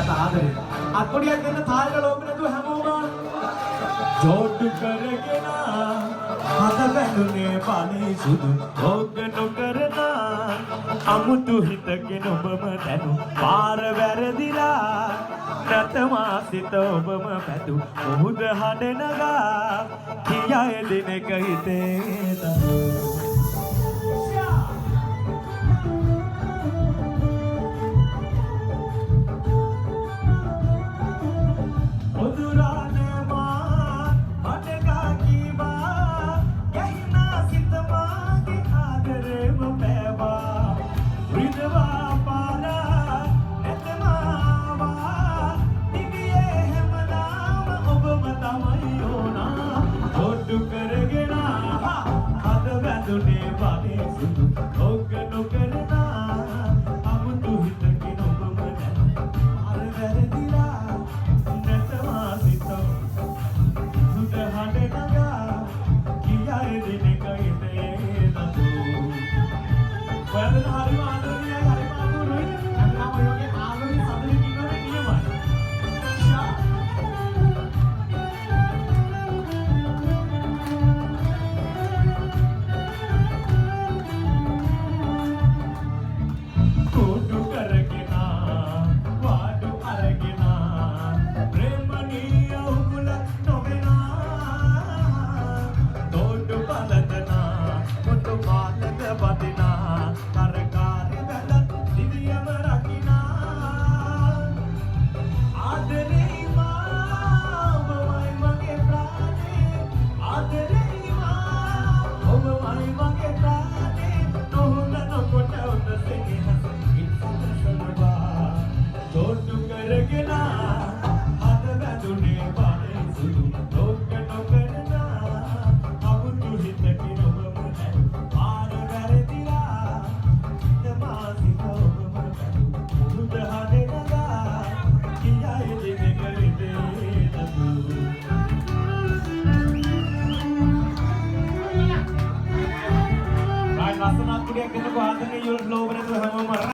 ගත ආදරේ. අත්පොඩියක් දෙන්න තාලෙට ලෝබ නැතුව හැමෝම ජෝඩු කරගෙන හද බැඳුනේ පානේ සුදු ඕක නොකරන අමුතු හිතගෙන ඔබම දැනු පාර වැරදිලා නැතමා සිත ඔබම පැතු මුහුද හඬ නගා කියාය දිනක හිතේ දනු Well,